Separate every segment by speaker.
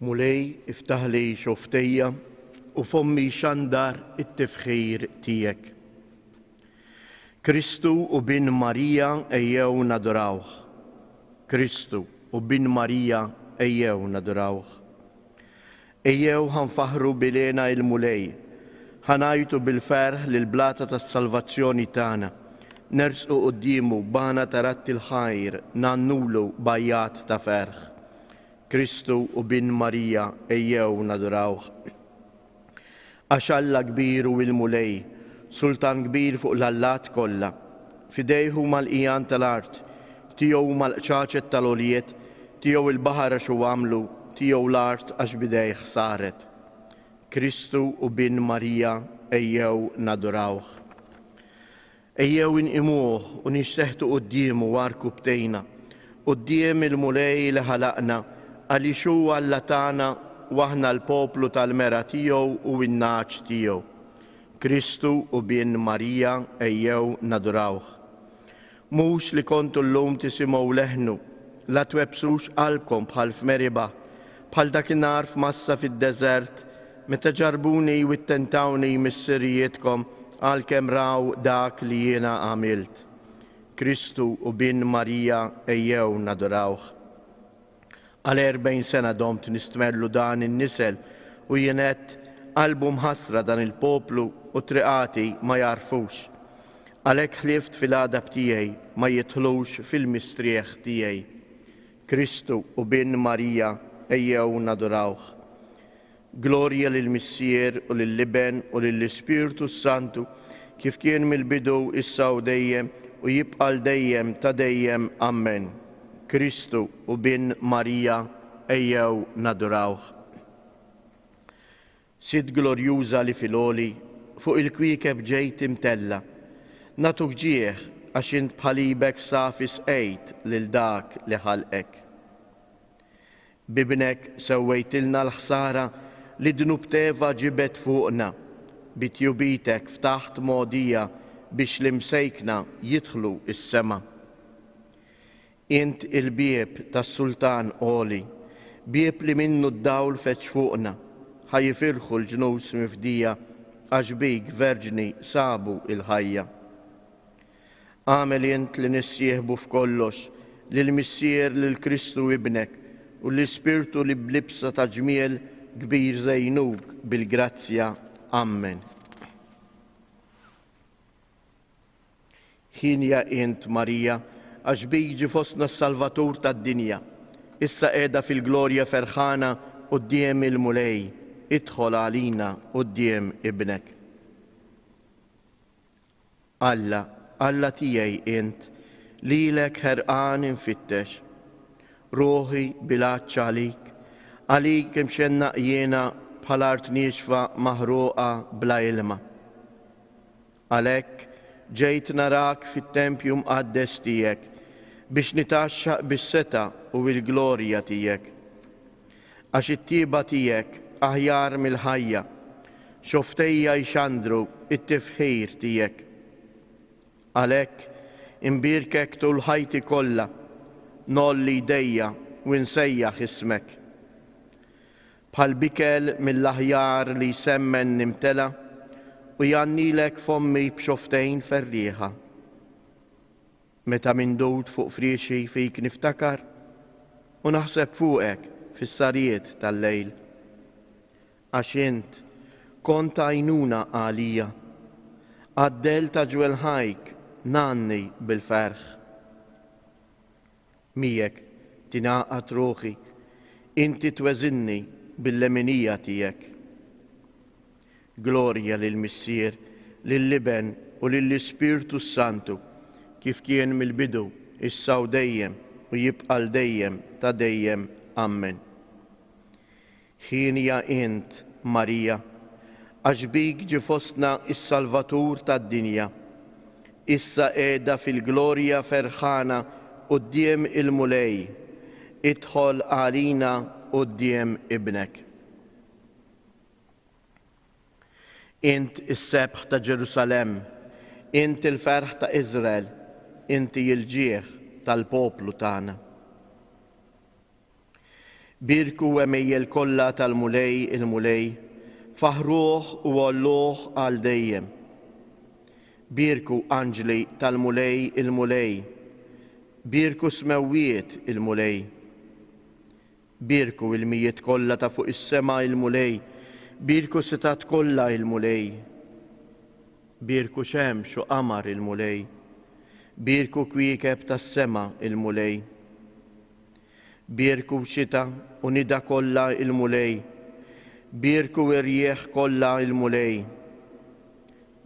Speaker 1: مولاي افتح لي شفتية وفمي شندر التفخير تيك. كريستو وبن ماريا ايو ندراوخ. كريستو وبن ماريا ايو ندراوخ. ايو هنفهروا بلينا المولاي. هنايتو بالفرح للبلاطة السلفاتيوني تانا. نرسقوا قديمه بانا ترت الخير نانولو بايات تفرخ. كريستو وبن ماريا ايو ندراوخ. أشالله كبير والمولاي سلطان كبير فوق الهلات كلها فديه مالقيان تلارت تيو مالقشاشة تلوليت تيو البحر شو عملوا تيو لارت أش بداي خسارت. كريستو وبن ماريا ايو ندراوخ. ايو نقموه ونشتهتوا قديمه واركبتينا قديم المولاي لهلقنا قالي شو علتانا واحنا البوبلو تالمرا تيو والناش تيو. كريستو وبن ماريا ايو ندراوخ. موش اللي كنتوا اللوم تسموا لهنو لا توبسوش قلبكم بحال في مريبا بحال داك النار في مصة في الدزرت متى جربوني وتنتاوني من سريتكم عالكم راو داك اللي انا عملت. كريستو وبن ماريا ايو ندراوخ. على 40 سنة دومت نستمرلو دان النسل وينات قلبه محسرة دان البوبلو وطرقاتي ما يعرفوش. عليك حلفت في الادب تيهي ما يدخلوش في المستريخ تيهي. كريستو وبن ماريا ايو ندراوخ. جلوريا للمسير ولللبن وللسبيرتو سانتو كيف كان من البدو السودية ويبقى الديم تديم امين. كريستو وبن ماريا ايو ندراوخ. ست جلوريوزا لفلولي فوق الكويكب جيت متلة ناتوك جيخ عشان بحليبك صافس ايت للداك لخلقك. بابنك سويتلنا الخسارة لدنوب تيفا جبت فوقنا بتيوبيتك فتحت ماضية بش لمسيكنا يدخلوا السما. انت البيب تالسلطان اولي بيب اللي منه الدول فتش فوقنا هيفرخوا الجنوس مفدية أشبيك فيرجني سابوا الهيا. عامل انت لنسيهبو في كلش للمسير للكريستو ابنك والسبيرتو اللي بلبسة تجميل كبير زينوك بالجراتسيا امين. حين يا انت ماريا أشبيك جفصنا السلفاتور تا الدنيا إسا قاعدة في الجلوريا فرخانة قدام المولاي ادخل علينا قدام ابنك. الله تيجي انت ليلك هرقان مفتش روحي بلاتش عليك مشان نقينا بحالارت نيشفة مهروقة بلا علمة. عليك جيت نراك في التمبيوم قدس تيك بش نتعشق بالستا وبالجلوريا تيك. عش التيبة تيك أهيار من الحية شفتيا يشندرو التفحير تيك. عليك امبيركك طول حياتي كلها نولي ديا ونسيح اسمك بحال بكل من الأهيار اللي يسمن نمتلى ويعني لك فمي بشفتين فريحة. متى من دوت فوق فريشي فيك نفتكر ونحسب فوقك في السريت تالليل. عشنت كنت عينونا عالية عدلت جوال هايك ناني بالفرخ. ميك تناقت روحي انت توزني باللمنية تيك. جلوريا للمسير لللبن وللسبيرتو السانتو كيف كان من البدو السوديم ويبقى الديم تديم امين. حين يا انت ماريا أشبيك جفصنا السلفاتور تا الدنيا إسا قاعدة في الجلوريا فرخانة قدام المولاي ادخل علينا قدام ابنك. انت السبح تا جيروسالم انت الفرح تا إسرائيل انت الجيخ تا البوبلو تانا. Birku emejjel kollha tal-mulej il-mulej, faħruh u għolluh għal dejjem. Birku anġli tal-mulej il-mulej, birku smewwiet il-mulej. Birku il-mijiet kollha ta' fuq is-sema il-mulej, birku sitat kollha il-mulej. Birku xemx u qamar il-mulej, birku kwiekeb tas-sema il-mulej. Birku xita u nida kollha il-mulej, birku irjieħ kollha il-mulej.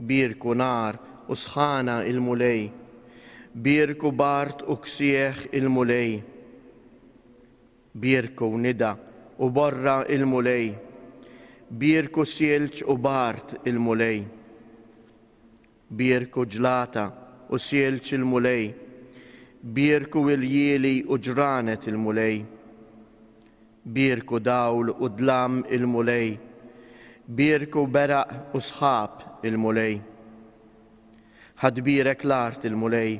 Speaker 1: Birku nar u sħana il-mulej, birku bart u ksieħ il-mulej. Birku nida u borra il-mulej, birku sielċ u bart il-mulej. Birku ġlata u sielċ il-mulej, birku il-jieli u ġranet il-mulej. Birku dawl u dlam il-mulej, birku beraq u sħab il-mulej. Ħadbirek l-art il-mulej,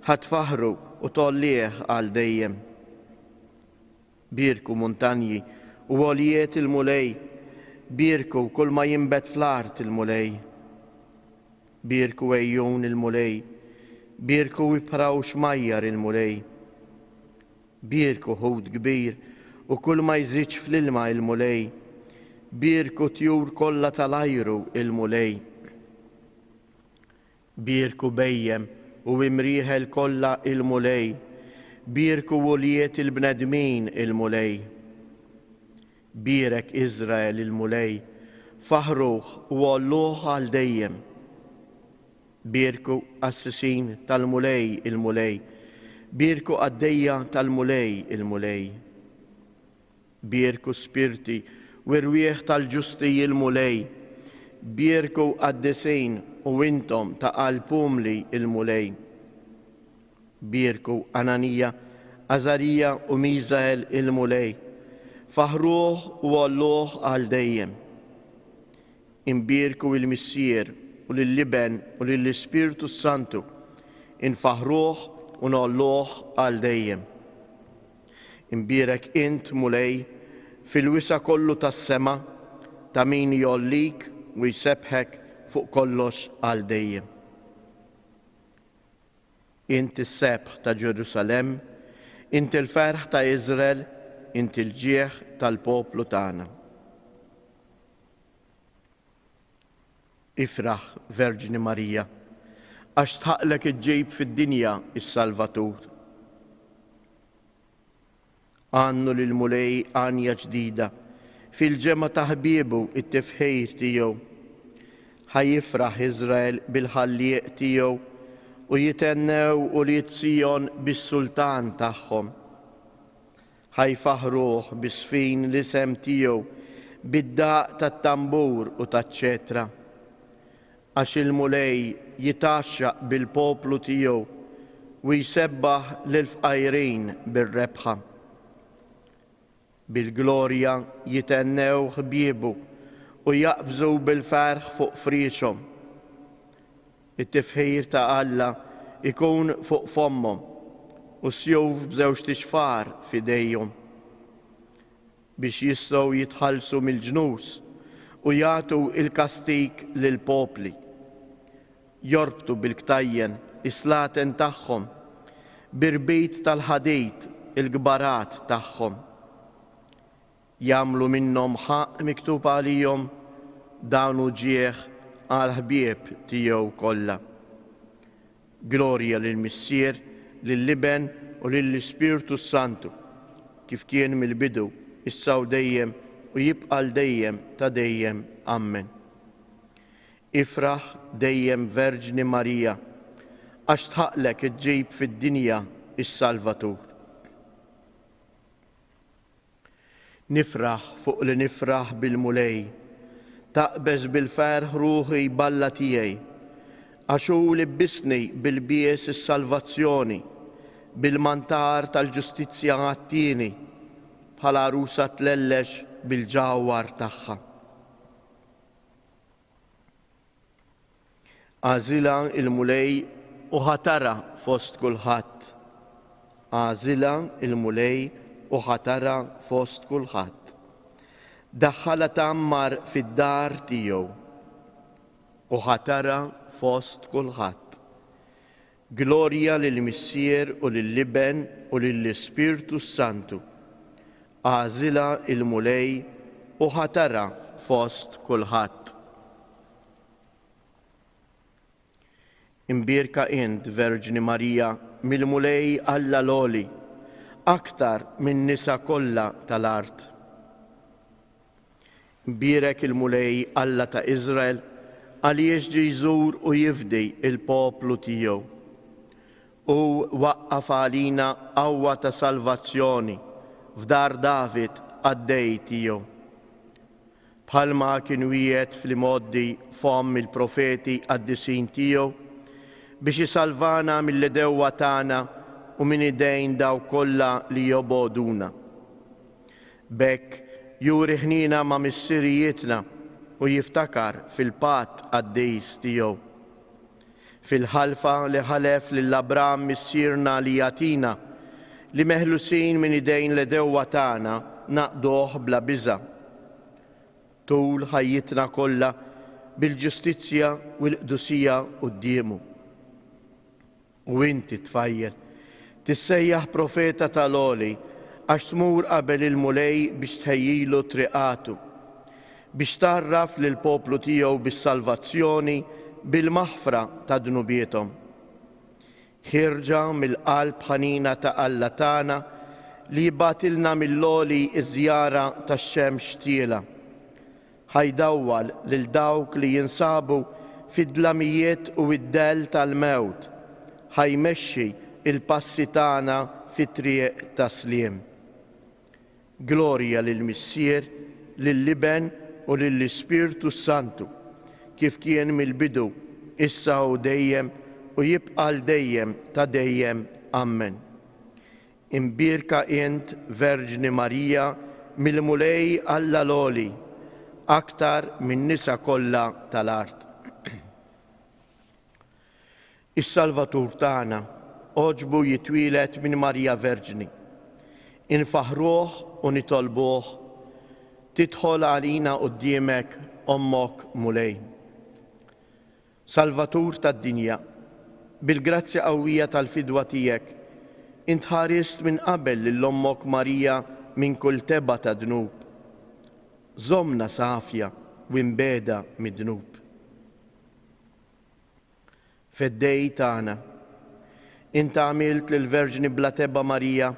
Speaker 1: ħadfaħru u tollieħ għal dejjem. Birku montanji u għolijiet il-mulej, birku kull ma jimbet fl-art il-mulej. Birku ejjun il-mulej, birku ipraw xmajjar il-mulej. Birku ħud kbir u kull ma jżidx fl-ilma il-mulej. Birku tjur kollha tal-ajru il-mulej. Birku bejjem u imrieħel kollha il-mulej. Birku wolijiet il-bnedmin il-mulej. Birek Izrael il-mulej, faħruh u għolluh għal dejjem. Birku assisin tal-mulej il-mulej, birku għaddejja tal-mulej il-mulej. Birku spirti u irwieħ tal-ġusti il-mulej, birku għaddesin u intom ta' qalpumli il-mulej. Birku Ananija, Azarija u Mizael il-mulej, faħruh u għolluh għal dejjem. Imbirku il-missier u lill-liben u lill-Ispirtu Santu, infaħruh u nolluh għal dejjem. Imbirek int mulej fil-wisa kollu tas-sema, ta' min jollik u jsebħek fuq kollox għal dejjem. Int is-sebħ ta' Ġerusalem, int il-ferħ ta' Izrael, int il-ġieħ tal-poplu tagħna. Ifraħ, Verġni Marija, għax tħaqlek iġġejb fid-dinja is-Salvatur. Għannu lil-mulej għanja ġdida, fil-ġemma ta' ħbiebu it-tifħir tiegħu. Ħajifraħ Izrael bil-ħallieq tiegħu u jitennew u li Sion bis-sultan tagħhom. Ħajfaħruh bis-sfin l-isem tiegħu bid-daq tat-tambur u taċ-ċetra. Għax il-mulej jitaxxaq bil-poplu tiegħu u jsebbaħ lil-fqajrin bir-rebħa. Bil-glorja jitennew ħbiebu u jaqbżu bil-ferħ fuq friexhom. It-tifħir ta' Alla ikun fuq fommhom u sjuf b'żewġ tixfar f'idejhom biex jistgħu jitħallsu mill-ġnus u jagħtu il-kastik lill-popli. Jorbtu bil-ktajjen is-slaten tagħhom, birbit tal-ħadid il-gbarat tagħhom. Jagħmlu minnhom ħaq miktub għalihom dawn u ġieħ għal ħbieb tiegħu kollha. Glorja lill-Missier, lill-Liben u lill-Ispirtu Santu, kif kien mill-bidu, issa u dejjem u jibqa' dejjem ta' dejjem. Amen. Ifraħ dejjem Verġni Marija, għax tħaqlek iġġejb fid-dinja is-Salvatur. Nifraħ fuq li nifraħ bil-mulej, taqbeż bil-ferħ ruħi balla tiegħi, għax hu libbisni bil-bies is-salvazzjoni, bil-mantar tal-ġustizzja għattini, bħala arusa tlellex bil-ġawwar tagħha. Għażilha il-mulej u ħatara fost kulħadd. Għażilha il-mulej u ħatara fost kulħadd. Daħħala tammar fid-dar tiegħu u ħatara fost kulħadd. Glorja lill-Missier u lill-Liben u lill-Ispirtu Santu. Għażilha il-mulej u ħatara fost kulħadd. Imbierka int, Verġni Marija, mill-mulej Alla loli, aktar minn nisa kollha tal-art. Imbierek il-mulej Alla ta' Iżrael, għaliex ġie jżur u jifdi il-poplu tiegħu. U waqqaf għalina qawwa ta' salvazzjoni f'dar David għaddej tiegħu. Bħalma kien wiegħed fl-imoddi f'omm il-profeti qaddisin tiegħu biex isalvana mill-edewwa tagħna u minn idejn daw kollha li joboduna. Bekk juri ħnina ma' missirijietna u jiftakar fil-patt għaddejs tiegħu. Fil-ħalfa li ħalef lill-Abram missierna li jatina li meħlusin minn idejn l-edewwa tagħna naqduh bla biża'. Tul ħajjitna kollha bil-ġustizzja u l-qdusija qudiemu. U inti tfajjel tissejjaħ profeta tal-għoli għax tmur qabel il-mulej biex tħejjilu triqatu, biex tarraf lil poplu tiegħu bis-salvazzjoni bil-maħfra ta' dnubietom. Ħirġa mill-qalb ħanina ta' Alla tagħna li jibgħatilna mill-għoli iż-żjara tax-xemx tiela. Ħajdawwal lil dawk li jinsabu fid-dlamijiet u id-del tal-mewt. Ħajmexxi il-passi tagħna fit-triq tas-sliem. Glorja lill-Missier, lill-Liben u lill-Ispirtu Santu, kif kien mill-bidu, issa u dejjem u jibqa' dejjem ta' dejjem. Amen. Imbierka int, Verġni Marija, mill-mulej Alla loli, aktar minn nisa kollha tal-art. Is-Salvatur tagħna oġbu jitwielet minn Marija Verġni. Infaħruh u nitolbuh, tidħol għalina quddiemek ommok mulej. Salvatur tad-dinja, bil-grazzja qawwija tal-fidwa tiegħek, int ħarist minn qabel lil ommok Marija minn kull teba ta' dnub. Żommna safja u imbeda mid-dnub. Fid-dej tagħna, int għamilt lill-Verġni bla teba Marija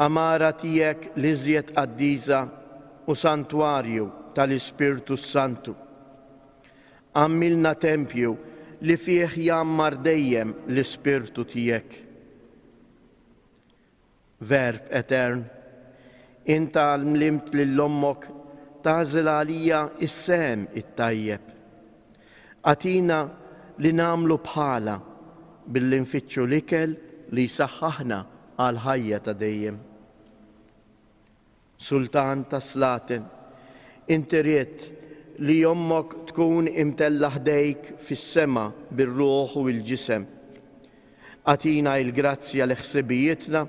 Speaker 1: amara tiegħek l-iżjed qaddiża u santwarju tal-Ispirtu Santu. Għamilna tempju li fih jammar dejjem l-Ispirtu tiegħek. Verb etern, int għallimt lill-ommok tagħżel għalija is-sem it-tajjeb. Atina li nagħmlu bħala billi nfittxu l-ikel li jsaħħaħna għal ħajja ta' dejjem. Sultan ta' Slaten, inti ried li ommok tkun imtella ħdejk fis-sema bir-ruħ u l-ġisem. Atina l-grazzja li ħsibijietna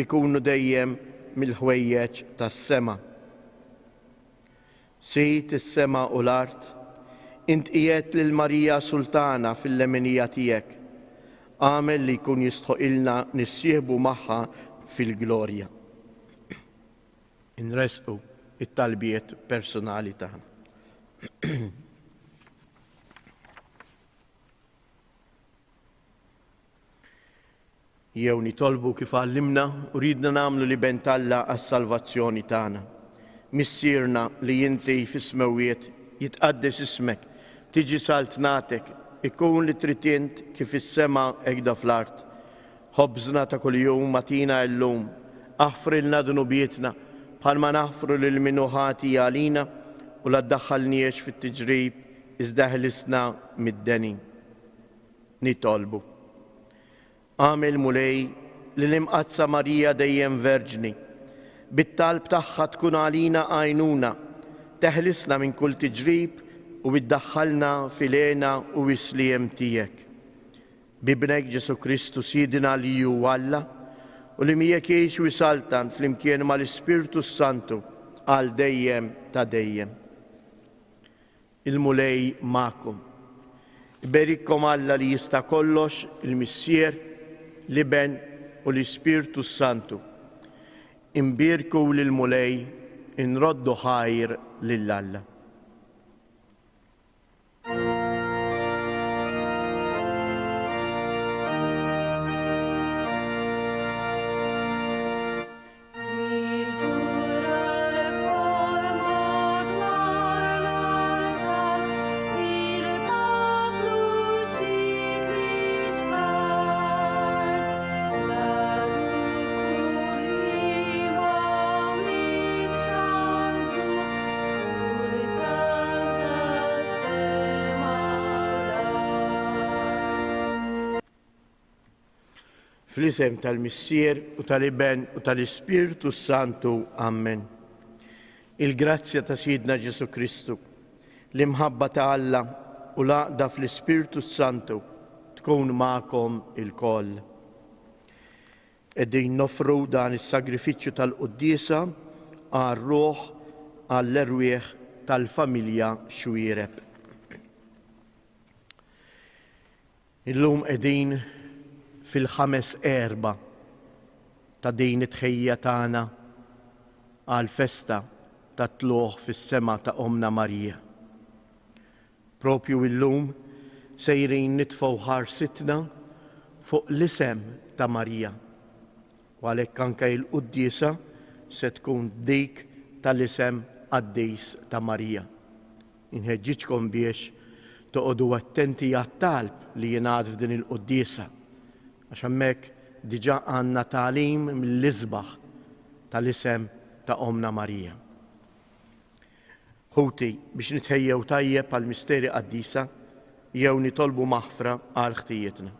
Speaker 1: ikunu dejjem mill-ħwejjeġ tas-sema. Sit is-sema u l-art, int qiegħed lil Marija Sultana fil-lemenija tiegħek, għamel li jkun jistħoqilna nissieħbu magħha fil-glorja. Inresqu it-talbiet personali tagħna. Jew nitolbu kif għallimna u ridna nagħmlu li bentalla għas-salvazzjoni tagħna. Missierna li inti fis-smewiet jitqaddes ismek, tiġi saltnatek, ikun li trid int kif is-sema hekk fl-art. Ħobżna ta' kuljum matina llum, aħfrilna dunubietna bħalma naħfru lil min ħati għalina u la ddaħħalniex fit-tiġrib iżda ħlisna mid-denin. Nitolbu. Għamel mulej li l-imqazza Marija dejjem Verġni, bit-talb tagħha tkun għalina għajnuna, teħlisna minn kull tiġrib u biddaħħalna fil-għena u wisliem tiegħek. Bibnek Ġesu Kristu Sidina li ju Alla u li miegħek jgħix u jsaltan flimkien mal-Ispirtu Santu għal dejjem ta' dejjem. Il-mulej ma'kom. Iberikkom Alla li jista' kollox, il-Missier, l-Iben u l-Ispirtu Santu. Imbirku lil-mulej, inroddu ħajr lill-Alla. Fl-isem tal-Missier u tal-Iben u tal-Ispirtu Santu. Amen. Il-grazzja ta' Sidna Ġesu Kristu, l-imħabba ta' Alla u l-għaqda fl-Ispirtu Santu tkun ma'kom il-koll. Eddin nofru dan is-sagrifiċċju tal-Qudiesa għar-ruħ għall-erwieħ tal-familja Xwiereb. Illum qegħdin fil-5 erba ta' din it-tħejja tagħna għal festa ta' tluħ fis-sema ta' Omna Marija. Propju illum sejrin nitfgħu ħarsitna fuq l-isem ta' Marija. U għalhekk anke l-Qudiesa se tkun dik tal-isem Qaddis ta' Marija. Inħeġġiġkom biex toqgħodu attenti għat-talb li jingħad f'din il-Qudiesa, għax hemmhekk diġà għandna tagħlim mill-isbaħ tal-isem ta' Omna Marija. Ħuti biex nitħejjew tajjeb għal misteri qaddisa jew nitolbu maħfra għal ħtijietna.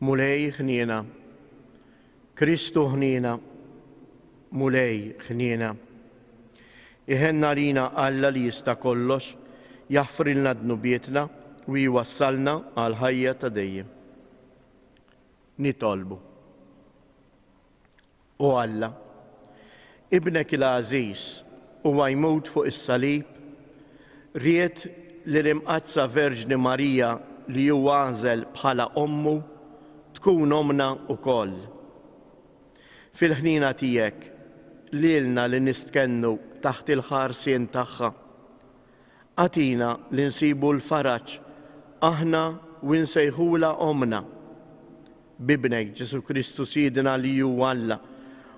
Speaker 1: Mulej ħniena, Kristu ħniena, mulej ħniena. Iħenna lina Alla li jista' kollox, jaħfrilna dnubietna u jwassalna għal ħajja ta' dejjem. Nitolbu. O Alla, ibnek il-għażiż huwa jmut fuq is-salib, ried li l-imqazza Verġni Marija li hu għażel bħala ommu tkun omna wkoll. Fil-ħnina tiegħek lilna li nistkennu taħt il-ħarsien tagħha. Għatina li nsibu l-faraġġ aħna u nsejħula omna. Bibnek Ġesu Kristu Sidna li hu Alla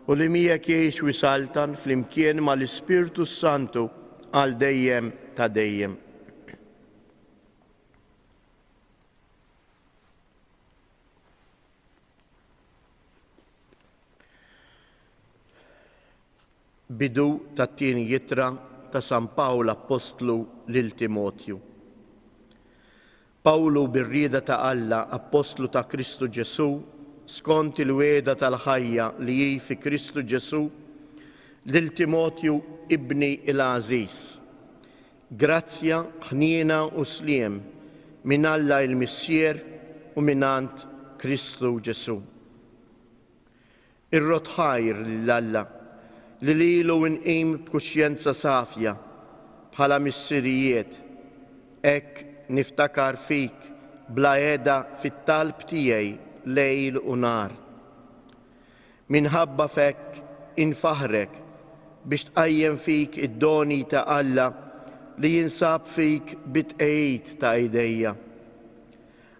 Speaker 1: u li miegħek jgħix u jsaltan flimkien mal-Ispirtu Santu għal dejjem ta' dejjem. Bidu tat-tieni jittra ta' San Pawl Apostlu lil Timotju. Pawlu bir-rieda ta' Alla, Apostlu ta' Kristu Ġesu, skont il-weda tal-ħajja li hi fi Kristu Ġesu, lil Timotju ibni il-għażiż. Grazzja, ħniena u sliem minn Alla il-Missier u minant Kristu Ġesu. Irrod ħajr lill-Alla li lilu nqim b'kuxjenza safja bħala missirijiet, hekk niftakar fik bla għeda fit-talb tiegħi lejl u nar. Minħabba fek infaħrek biex tqajjem fik id-doni ta' Alla li jinsab fik bit-tqejjid ta' ejdejja.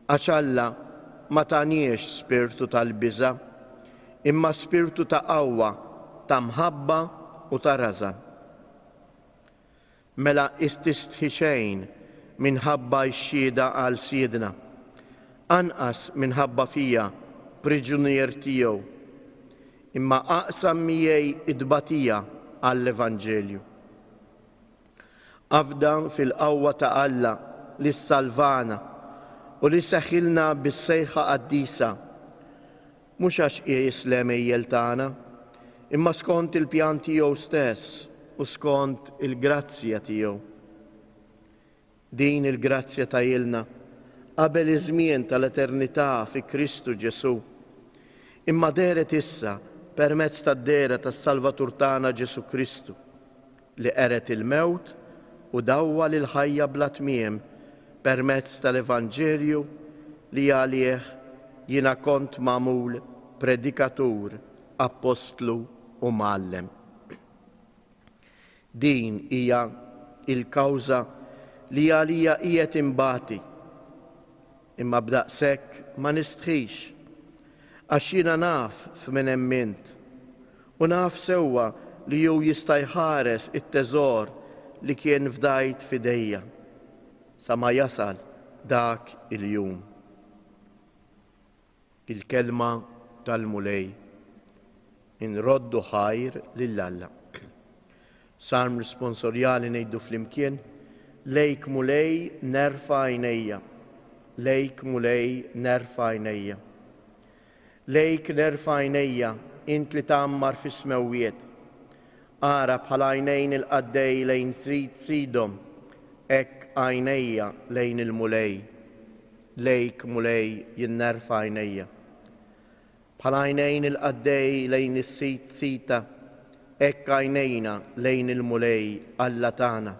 Speaker 1: Għax Alla ma taniex spirtu tal-biża', imma spirtu ta' qawwa, ta' mħabba u ta' rażan. Mela ististħi xejn minħabba x-xhieda għal Siedna, anqas minħabba fija priġunier tiegħu, imma aqsam miegħi id-batija għall-Evanġelju. Afda fil-qawwa ta' Alla li salvana u li seħħilna bis-sejħa qaddisa, mhux għax qiegħis l-emejjel tagħna, imma skont il-pjan tiegħu stess u skont il-grazzja tiegħu. Din il-grazzja tajilna qabel iż-żmien tal-eternità fi Kristu Ġesu, imma deret issa permezz tad-dera tas-Salvatur tagħna Ġesu Kristu li qeret il-mewt u dawwa lil ħajja bla tmiem permezz tal-Evanġelju li għalih jiena kont magħmul predikatur, apostlu u mgħallem. Din hija il-kawża li għalija qiegħed imbagħti, imma b'daqshekk ma nistħix għax jiena naf f'min emmint u naf sewwa li hu jista' jħares it-teżor li kien fdajt f'idejja sa ma jasal dak il-jum. Il-kelma tal-mulej inroddu ħajr lill-Alla. Salm responsorjali ngħidu flimkien: lejk mulej nerfa' għajnejja, lejk mulej nerfa' għajnejja. Lejk nerfa' għajnejja int li tgħammar fis-smewwiet, ara bħal għajnejn il-qaddej lejn sidhom, hekk għajnejja lejn il-mulej. Lejk mulej jien nerfa' għajnejja. Bħal għajnejn il-qaddej lejn is-sita, hekk għajnejna lejn il-mulej Alla tagħna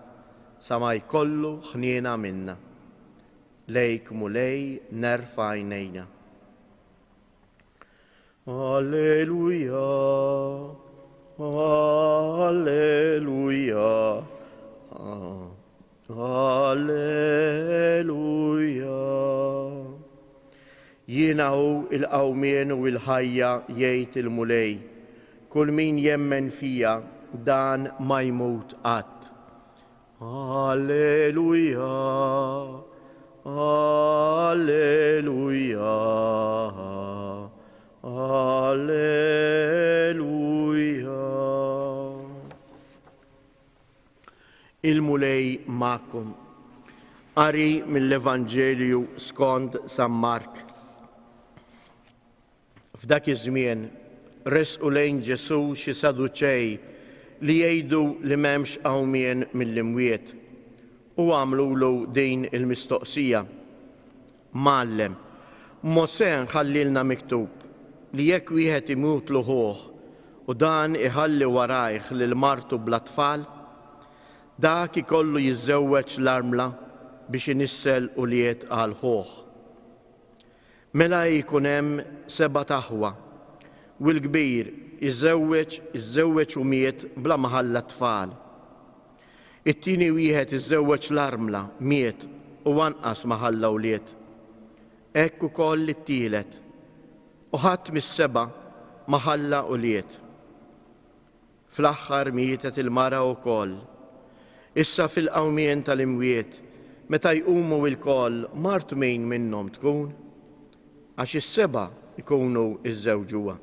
Speaker 1: sa ma jkollu ħniena minna. Lejk mulej nerfa' għajnejna. Alleluja, alleluja, alleluja. Jiena hu il-qawmien u l-ħajja jgħid il-mulej, kull min jemmen fija dan ma jmut qatt. Alleluja, alleluja, alleluja. Il-mulej ma'kom. Qari mill-Evanġelju skont San Mark. F'dak iż-żmien resqu lejn Ġesu xi Saduċej li jgħidu li m'hemmx qawmien mill-imwiet u għamlulu din il-mistoqsija: Mgħallem, Mosè nħallilna miktub li jekk wieħed imut luħuh u dan iħalli warajh lil martu bla tfal, dak ikollu jiżżewweġ l-armla biex inissel u liet għal ħuh. Mela jkun hemm 7 taħwa u l-kbir iżżewweġ u miet bla ma ħalla tfal. It-tieni wieħed iżżewweġ l-armla miet u anqas ma ħalla wlied. Hekk ukoll it-tielet u ħadd mis-7 ma ħalla wlied. Fl-aħħar mietet il-mara wkoll. Issa fil-qawmien tal-imwiet meta jqumu l-koll mart min minnhom tkun? Għax is-7 ikunu iżżewġuha.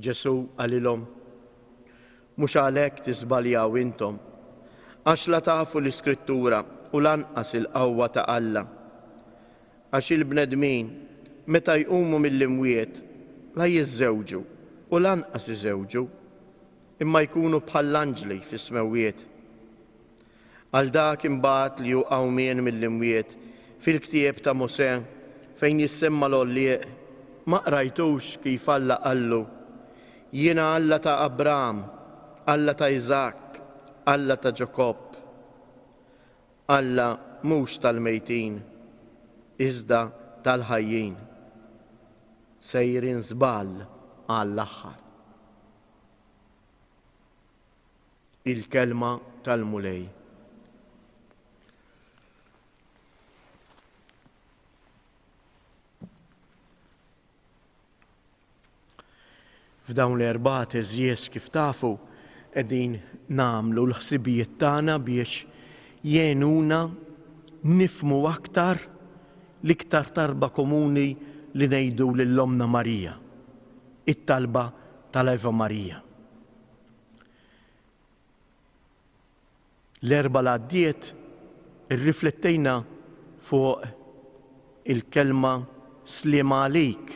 Speaker 1: Ġesu għalilhom: mhux għalhekk tiżbaljaw intom, għax la tafu l-Iskrittura u lanqas il-qawwa ta' Alla. Għax il-bnedmin meta jqumu mill-imwiet la jiżżewġu u lanqas iżewġu, imma jkunu bħall-anġli fis-smewwiet. Għal dak imbagħad li hu qawmien mill-imwiet fil-ktieb ta' Mosè fejn jissemma l-Ollieq, ma qrajtux kif Alla qallu: jiena Alla ta' Abraham, Alla ta' Iżak, Alla ta' Ġakob. Alla mhux tal-mejtin, iżda tal-ħajjin. Sejrin żball għall-aħħar. Il-kelma tal-mulej. F'dawn l-4 eżjies kif tafu qegħdin nagħmlu l-ħsibijiet tagħna biex jgħinuna nifhmu aktar l-iktar talba komuni li ngħidu lill-Omna Marija, it-talba tal-Eva Marija. L-4 l-għaddiet irriflettejna fuq il-kelma slima għalik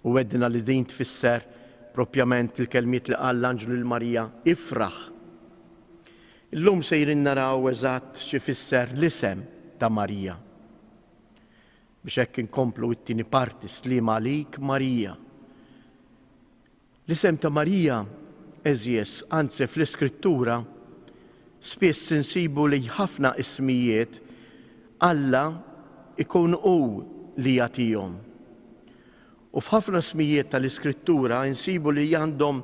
Speaker 1: u għedna li din tfisser propjament il-kelmiet li qal l-Anġlu l-Marija, ifraħ. Illum sejrin naraw eżatt xi fisser l-isem ta' Marija. Biex hekk inkomplu it-tieni parti sliem għalik Marija. L-isem ta' Marija eżjes, anzi fl-Iskrittura, spiss insibu li ħafna ismijiet Alla ikun hu li jagħtihom. U f'ħafna ismijiet tal-Iskrittura insibu li għandhom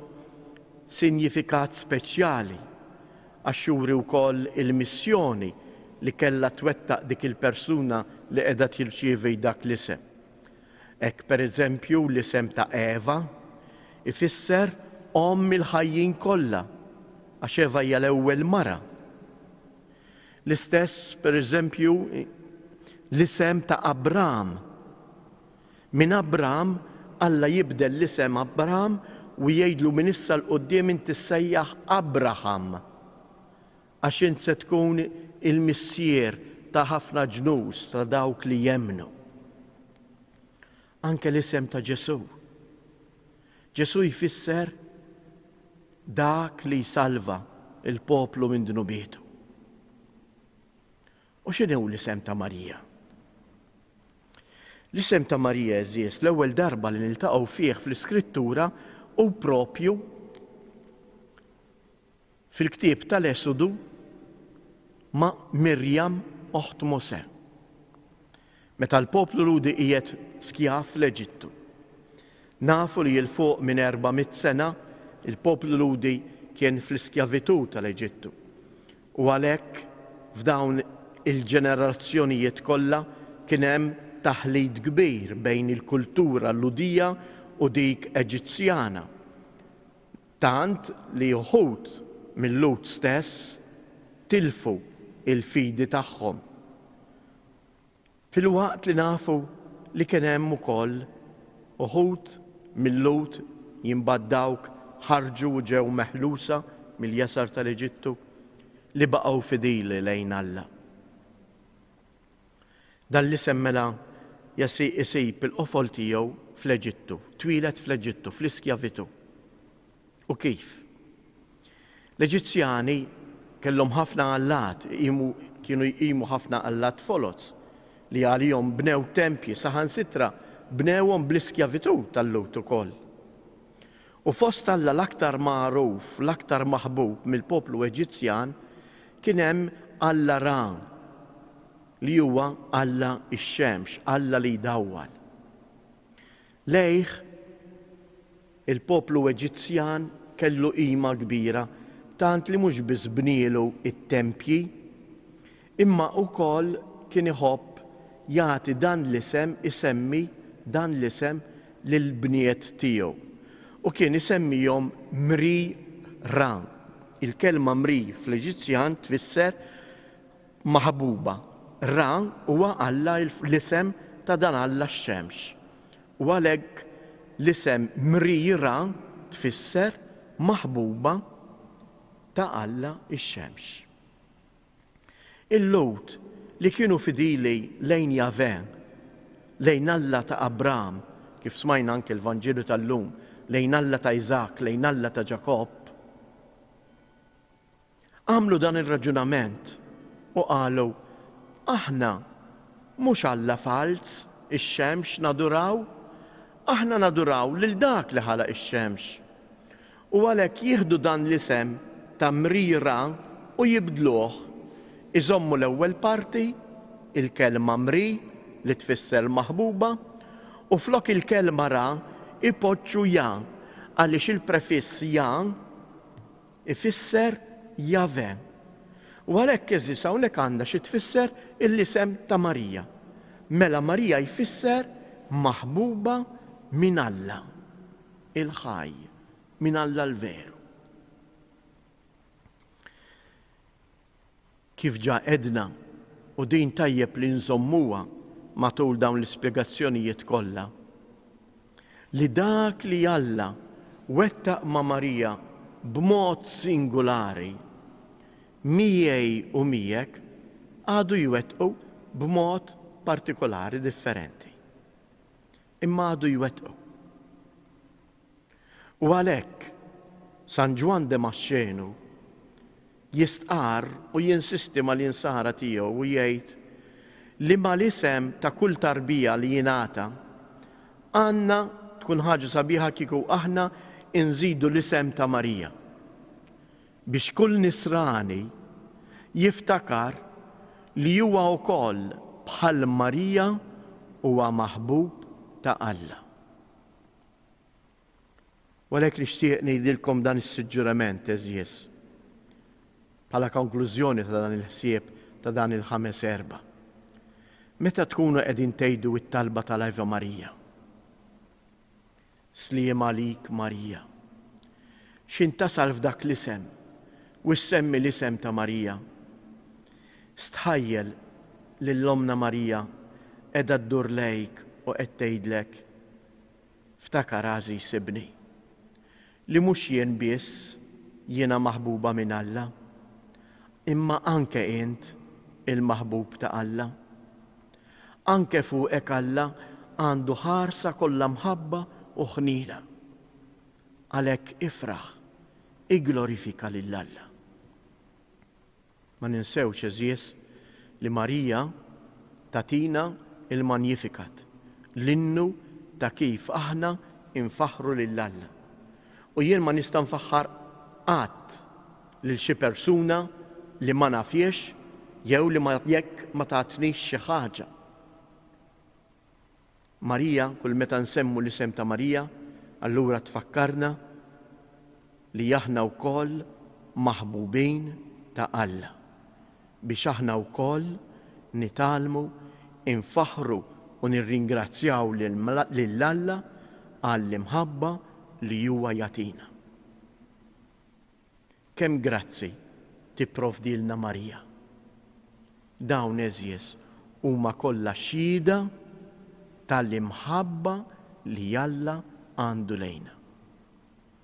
Speaker 1: sinifikat speċjali għax juri wkoll il-missjoni li kellha twettaq dik il-persuna li qiegħda tirċievi dak l-isem. Hekk pereżempju l-isem ta' Eva ifisser omm il-ħajjin kollha għax Eva hija l-ewwel mara. L-istess pereżempju l-isem ta' Abram. Min Abram Alla jibdel l-isem Abram u jgħidlu minn issa l-qudiem inti ssejjaħ Abraham għax int se tkun il-missier ta' ħafna ġnus ta' dawk li jemnu. Anke l-isem ta' Ġesu. Ġesu jfisser dak li jsalva il-poplu minn dnubietu. U x'inhu l-isem ta' Marija? L-isem ta' Marija eżies l-ewwel darba li niltaqgħu fih fl-Iskrittura u propju fil-ktieb tal-Esodu ma' Mirjam oħt Mosè. Meta l-poplu ludi qiegħed skjaf fl-Eġittu. Nafu li l-fuq minn 400 sena il-poplu ludi kien fl-iskjavitu tal-Eġittu. U għalhekk f'dawn il-ġenerazzjonijiet kollha kien hemm taħlid kbir bejn il-kultura ludija u dik Eġizzjana. Tant li uħud mill-Lut stess tilfu il-fidi tagħhom. Fil-waqt li nafu li kien hemm ukoll uħud mill-Lut jinbaddawk ħarġu u ġew meħlusa mill-jasar tal-Eġittu li baqgħu fidili lejn Alla. Dan l-isem mela isib il-qofol tiegħu fl-Eġittu, twilet fl-Eġittu, fl-iskjavitu. U kif? L-Eġizzjani kellhom ħafna allat, kienu jqimu ħafna allat folot li għalihom bnew tempji saħansitra bnewhom bl-iskjavitu tal-Lut ukoll. U fost Alla l-aktar magħruf, l-aktar maħbub mill-poplu Eġizzjan kien hemm Alla Ra li huwa Alla ix-xemx, Alla li jdawwal. Lejh il-poplu Eġizzjan kellu qima kbira tant li mhux biss bnielu it-tempji imma wkoll kien iħobb jagħti dan l-isem isemmi dan l-isem lill-bniet tiegħu. U kien isemmihom Mri Ra. Il-kelma Mri fl-Eġizzjan tfisser maħbuba. Ra huwa Alla l-isem ta' dan Alla x-xemx. U għalhekk l-isem Mri Ra tfisser maħbuba ta' Alla x-xemx. Il-Lut li kienu fidili lejn Jahvè, lejn Alla ta' Abram, kif smajna anke l-Vanġilu tal-lum, lejn Alla ta' Iżak, lejn Alla ta' Ġakob, għamlu dan ir-raġunament u qalu aħna mhux Alla falz, ix-xemx naduraw, aħna naduraw lil dak li ħalaq ix-xemx. U għalhekk jieħdu dan l-isem ta' Mri Ra u jibdluh. Iżommu l-ewwel parti, il-kelma Mri li tfisser maħbuba, u flok il-kelma Ra ipoġġu Ja għaliex il-prefiss Ja ifisser Jahvè. U għalhekk eżis hawnhekk għandha xi tfisser l-isem ta' Marija. Mela Marija jfisser maħbuba min Alla, il-ħaj, min Alla l-veru. Kif ġa edna u din tajjeb li nżommuha matul dawn l-ispjegazzjonijiet kollha, li dak li Alla wettaq ma' Marija b'mod singolari miegħi u miegħek għadu jwettqu b'mod partikolari differenti. Imma għadu jwettqu. U għalhekk San Ġwan Damasċenu jistqar u jinsisti mal-insara tiegħu u jgħid li mal-isem ta' kull tarbija li jingħata għandna tkun ħaġa sabiħa kieku aħna inżidu l-isem ta' Marija biex kull nisrani jiftakar li huwa wkoll bħal Marija huwa maħbub ta' Alla. U għalhekk nixtieq ngħidilkom dan is-suġġurament eżies bħala konklużjoni ta' dan il-ħsieb ta' dan il-ħames erba'. Meta tkunu qegħdin tgħidu t-talba tal-Ave Marija. Sliem għalik Marija. X'intasal f'dak l-isem u semmi l-isem ta' Marija. Stħajjel lill-Omna Marija qiegħda ddur lejk u qed tgħidlek ftakar Għażiż ibni li mhux jien biss jiena maħbuba minn Alla, imma anke int il-maħbub ta' Alla. Anke fuqek Alla għandu ħarsa kollha mħabba u ħnina. Għalhekk ifraħ, iglorifika lil Alla. Ma ninsewx eżies li Marija tatina il-Magnificat, l-innu ta' kif aħna infaħru lil Alla. U jien ma nista' nfaħħar qatt lil xi persuna li ma nafiex jew li jekk ma tatnix xi ħaġa. Marija, kull meta nsemmu l-isem ta' Marija, allura tfakkarna li aħna wkoll maħbubin ta' Alla biex aħna wkoll nitalmu, infaħru u nirringrazzjaw lil Alla għall-imħabba li huwa jagħtina. Kemm grazzi tipprovdilna Marija. Dawn eżies huma kollha xhieda tal-imħabba li Alla għandu lejna.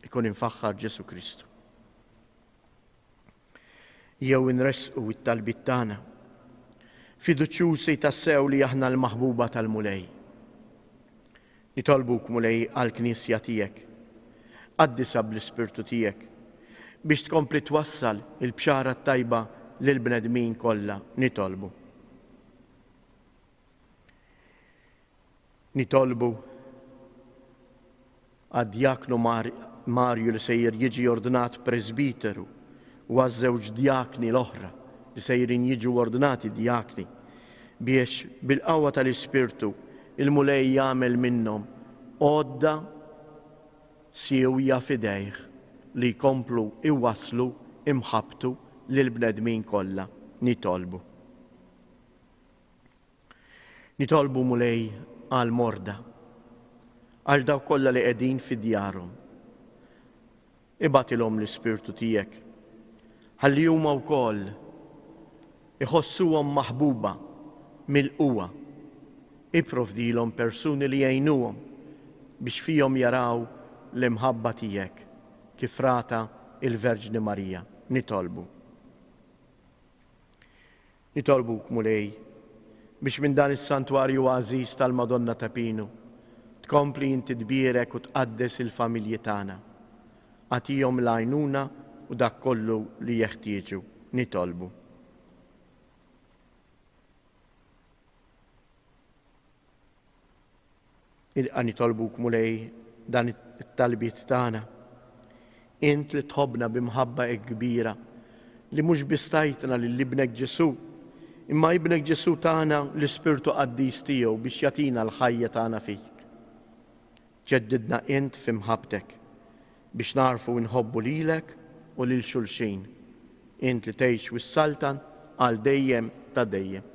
Speaker 1: Ikun infaħħar Ġesu Kristu. Jew inresqu t-talbit tagħna fiduċjużi tassew li aħna l-maħbuba tal-Mulej. Nitolbuk Mulej għall-Knisja tiegħek, qaddisha bl-Ispirtu tiegħek biex tkompli twassal il-bxara tajba lil bnedmin kollha nitolbu. Nitolbu għad-djaknu Marju li sejjer jiġi ordinat presbiteru u għaż-żewġ djakni l-oħra li sejrin jiġu ordinati djakni biex bil-qawwa tal-Ispirtu il-Mulej jagħmel minnhom għodda siewja fidejh li jkomplu iwasslu imħabbtu lil bnedmin kollha nitolbu. Nitolbu Mulej għal morda għal dawk kollha li qegħdin fid-djarhom. Ibatilhom l-Ispirtu tiegħek ħalli huma wkoll iħossuhom maħbuba mill-quwa. Ipprovdilhom persuni li jgħinuhom biex fihom jaraw l-imħabba tiegħek kif rata il-Verġni Marija. Nitolbu. Nitolbuk Mulej biex minn dan is-santwarju għażiż tal-Madonna ta' Pinu tkompli inti tbierek u tqaddes il-familji tagħna. Għatihom l-għajnuna u dak kollu li jeħtieġu. Nitolbu. Nitolbuk Mulej dan it-talbiet tagħna. Int li tħobbna bimħabba kbira li mhux biss tajtna lill-Ibnek Ġesu, imma Ibnek Ġesu tagħna l-Ispirtu Qaddis tiegħu biex jagħtina l-ħajja tagħna fik. Ġeddidna int f'imħabbtek biex narfu nħobbu lilek u lil xulxin. Int li tgħix wis-saltan għal dejjem ta' dejjem.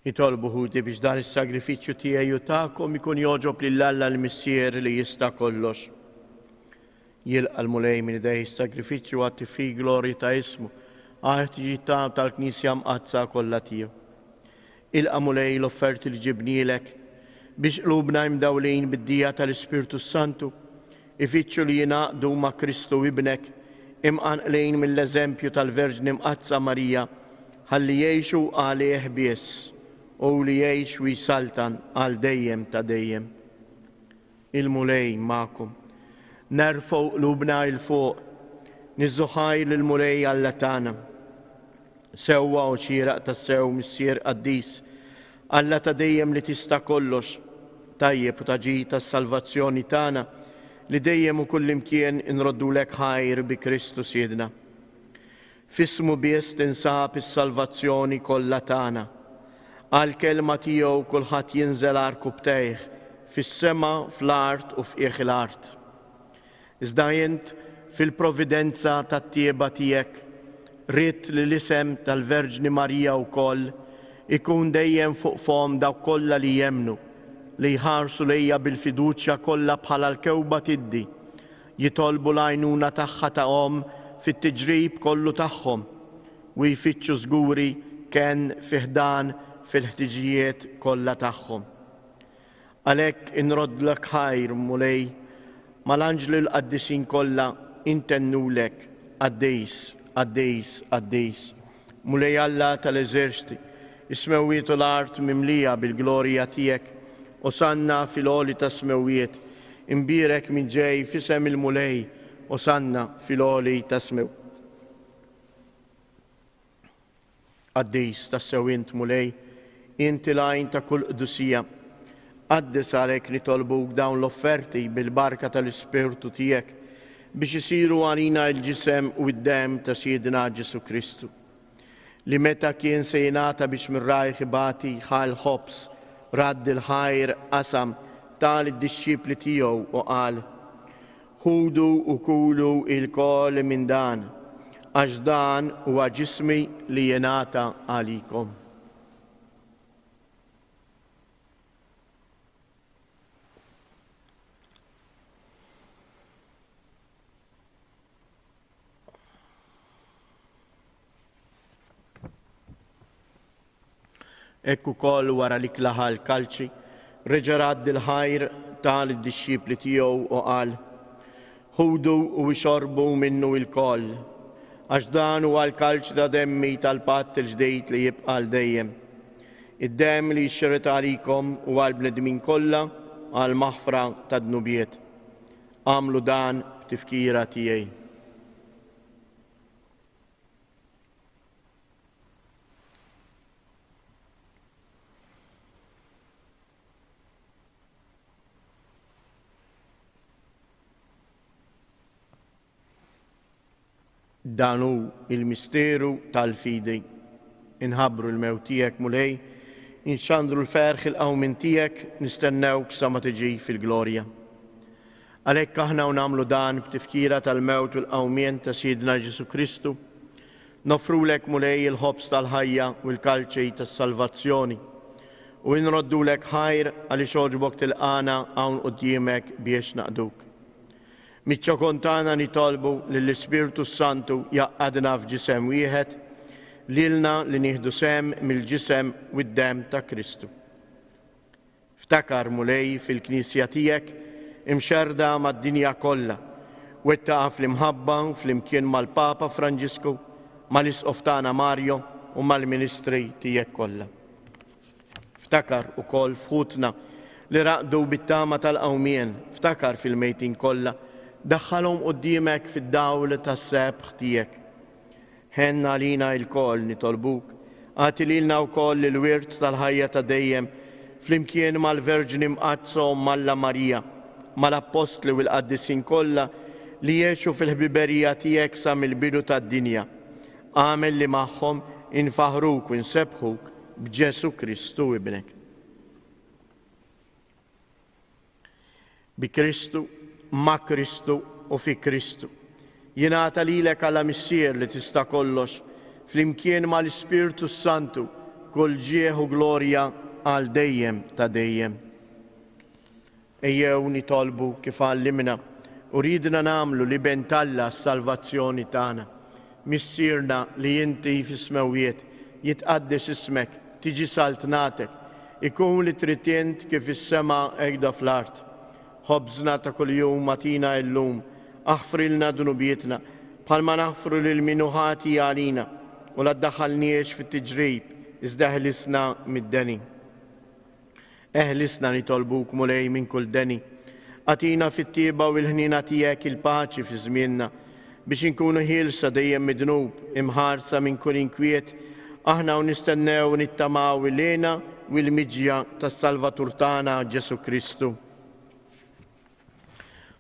Speaker 1: Nitolbu ħudi biex dan is-sagrifiċċju tiegħi jutakom ikun joġob lill-Alla l-Missier li jista' kollox. Jilqa' l-mulej minn idej is-sagrifiċċju għatti fi glorji ta' ismu għal-ħtiġijiet tal-Knisja mqazza kollha tiegħu. Ilqa' mulej l-offerti li ġibnielek biex qlubna mdawlin bid-dija tal-Ispirtu Santu ifittxu li jingħaqdu ma' Kristu ibnek imqanqlejn mill-eżempju tal-Verġni Mqazza Marija ħalli jgħixu għalih biss u li jgħix wisaltan għal dejjem ta' dejjem. Il-mulej ma'kom. Nerfgħu qlubna il fuq, niżżuħajr il-mulej Alla tagħna. Sewwa u xieraq ta' sew missier qaddis, Alla ta' dejjem li tista' kollox, tajjeb u taġi tas-salvazzjoni tagħna li dejjem u kullimkien inroddulek ħajr bi Kristu Siedna. Fismu biss tinsab is-salvazzjoni kollha tagħna. Għal-kelma tiegħu kulħadd jinżel arku btejħ fis-sema, fl-art u f'qiegħ l-art. Iżda int fil-providenza tat-tieba tiegħek ridt li l-isem tal-Verġni Marija wkoll ikun dejjem fuq fom dawk kollha li jemmnu li jħarsu lejja bil-fiduċja kollha bħala l-kewba tiddi, jitolbu l-għajnuna tagħha ta'hom fit-tiġrib kollu tagħhom u jfittxu żguri kien fiħdan fil-ħtiġijiet kollha tagħhom. Għalhekk inroddlek ħajr mulej mal-anġli l-qaddisin kollha intennulek għaddejs, għaddejs, għaddejs. Mulej Alla tal-eżerċti, ismewwiet u l-art mimlija bil-glorja tiegħek, osanna fil-għoli ta' smewwiet, imbirek minn ġej fisem il-mulej, osanna fil-għoli ta' smew. Għaddejs ta' sewint mulej, inti lajn ta' kull qdusija, għaddis għalek nitolbuk dawn l-offerti bil-barka tal-Ispirtu tiegħek biex isiru għalina l-ġisem u d-dem ta' Siedna Ġesu Kristu, li meta kien se jingħata biex mir-rajħ ibati ħal ħobs radd il-ħajr qasam tal id-disċipli tiegħu u qal: ħudu u kulu il-kol minn dan, għax dan huwa ġismi li jingħata għalikom. Ekku kol wara li klaħa l-kalċi, reġa' radd il-ħajr tal-disċipli tiegħu u qal: ħudu u xorbu minnu il-koll, għax dan huwa l-kalċ ta' demmi tal-patt il-ġdejt li jibqa' l dejjem. Id-demm li jxirret għalikom u għal-bnedmin kollha għal-maħfra tad-dnubiet. Għamlu dan b'tifkira tiegħi. Danu il-misteru tal-fidi. Inħabru l-mewt tiegħek mulej, inxandru l-ferħ il-qawmin tiegħek, nistennewk sa ma tiġi fil-glorja. Għalhekk aħna nagħmlu dan b'tifkira tal-mewt u l-qawmien ta' Siedna Ġesu Kristu, nofrulek mulej il-ħobs tal-ħajja u l-kalċej tas-salvazzjoni u nroddulek ħajr għaliex oġbok tilqana hawn quddiemek biex naqduk. Miċ-ċokon tagħna nitolbu lill-Ispirtu Santu jaqqadna f'ġisem wieħed lilna li nieħdu sem mill-ġisem u d-dem ta' Kristu. Ftakar mulej fil-Knisja tiegħek imxerda mad-dinja kollha, wettaqa fl-imħabba fl-imkien mal-Papa Franġisku, mal-Isqof tagħna Mario u mal-Ministri tiegħek kollha. Ftakar ukoll f'ħutna li raqdu bit-tama tal-qawmien, ftakar fil-mejtin kollha, daħħalhom quddiemek fid-dawl tas-sebħ tiegħek. Ħenna lina l-koll nitolbuk, għati lilna wkoll il-wirt tal-ħajja ta' dejjem flimkien mal-Verġni Mqazza u Malla Marija, mal-Apostli u l-Qaddisin kollha li jgħixu fil-ħbiberija tiegħek sa mill-bidu tad-dinja. Għamel li magħhom infaħruk u nsebħuk b'Ġesu Kristu ibnek. Bi Kristu, ma' Kristu u fi Kristu. Jingħata lilek għala missier li tista' kollox flimkien mal-Ispirtu Santu kull ġieħ u glorja għal dejjem ta' dejjem. Ejjew nitolbu kif għallimna u ridna namlu li bentalla s-salvazzjoni tagħna. Missirna li inti fis-smawiet jitqaddes ismek, tiġi saltnatek, ikun li tritjent kif is-sema egda fl-art. Ħobżna ta' kuljum atina illum, aħfrilna dunubietna, bħalma naħfru lil minuħati għalina, u la ddaħħalniex fit-tiġrib, iżda eħlisna mid-deni. Eħlisna nitolbuk mulej minn kull deni. Atina fit-tieba u l-ħnina tiegħek il-paċi fi żmienna, biex inkunu ħielsa dejjem midnub, imħarsa minn kull inkwiet, aħna u nistennew nittamaw il-lena u l-miġja tas-Salvatur tagħna Ġesu Kristu.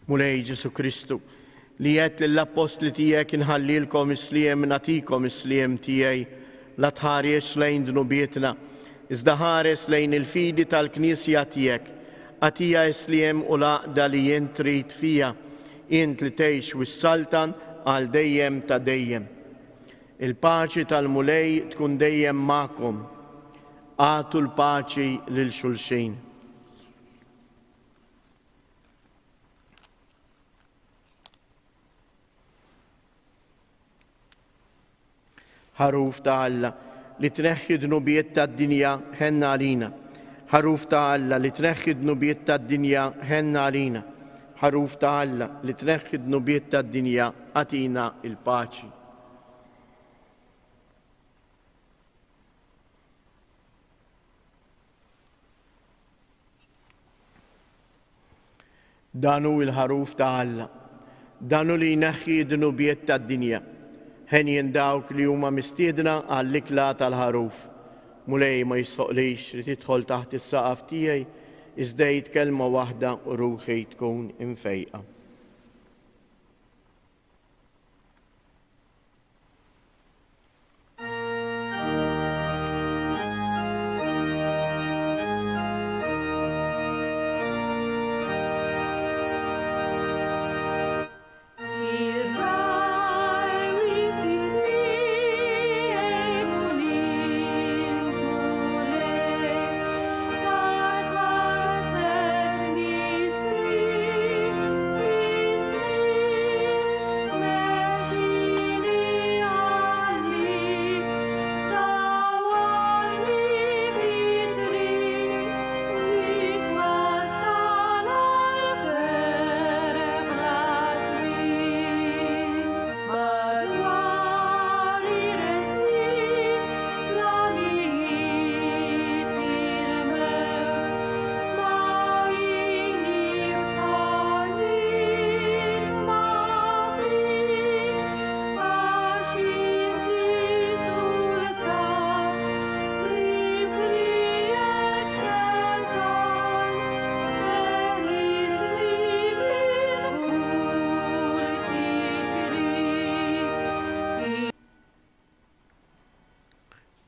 Speaker 1: Mulej Ġesu Kristu, li qed lill-apostli tiegħek inħallilkom isliem nagħtikom isliem tiegħi, la tħares lejn dnubietna, iżda ħares lejn il-fidi tal-Knisja tiegħek, għatija isliem u laqda li jien trid fija, int li tgħix wis-saltan għal dejjem ta' dejjem. Il-paċi tal-mulej tkun dejjem magħkom. Għatu l-paċi lil xulxin. Ħaruf ta' Alla li tneħħi dnubiet tad-dinja ħenna għalina. Ħaruf ta' Alla li tneħħi dnubiet tad-dinja ħenna għalina. Ħaruf ta' Alla li tneħħi dnubiet tad-dinja għatina il-paċi. Danu il-ħaruf ta' Alla, danu li jneħħi dnubiet tad-dinja. Ħen dawk li huma mistiedna għall-ikla tal-ħaruf. Mulej ma jisħoqlix li tidħol taħt is-saqaf tiegħi iżda kelma waħda u ruħi tkun imfejqa.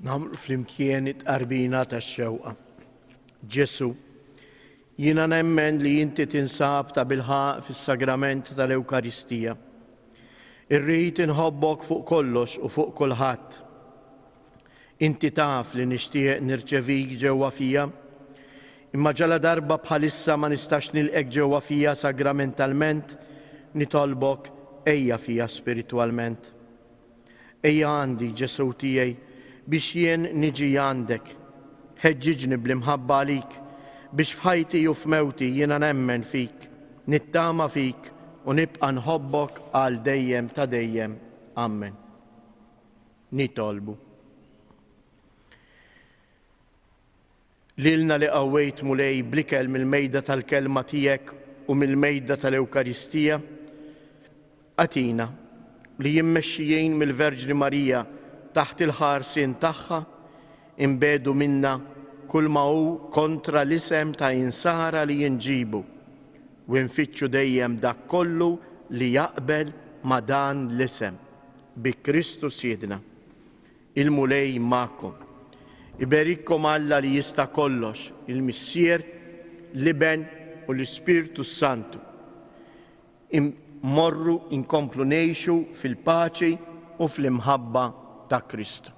Speaker 1: Namlu flimkien it-qarbina tax-xewqa. Ġesu, jiena nemmen li inti tinsab ta' bilħaq fis-sagrament tal-Ewkaristija. Irrid inħobbok fuq kollox u fuq kulħadd. Inti taf li nixtieq nirċevik ġewwa fija, imma ġala darba bħalissa ma nistax nilqek ġewwa fija sagramentalment, nitolbok ejja fija spiritwalment. Ejja għandi Ġesu tiegħi biex jien niġi għandek, ħeġġiġni bl-imħabba għalik, biex f'ħajti u f'mewti jiena nemmen fik, nittama fik u nibqa' nħobbok għal dejjem ta' dejjem. Amen. Nitolbu. Lilna li qawwejt mulej blikel mill-mejda tal-kelma tiegħek u mill-mejda tal-Ewkaristija, għatina li jimmexxijin mill-Verġni Marija taħt il-ħarsien tagħha imbedu minna kull ma hu kontra l-isem ta' insara li jinġibu u nfittxu dejjem dak kollu li jaqbel ma' dan l-isem bi Kristu Siedna. Il-mulej magħkom. Iberikkom Alla li jista' kollox, il-Missier, l-Iben u l-Ispirtu Santu. Morru inkomplu ngħixu fil-paċi u fl-imħabba ta' Kristu.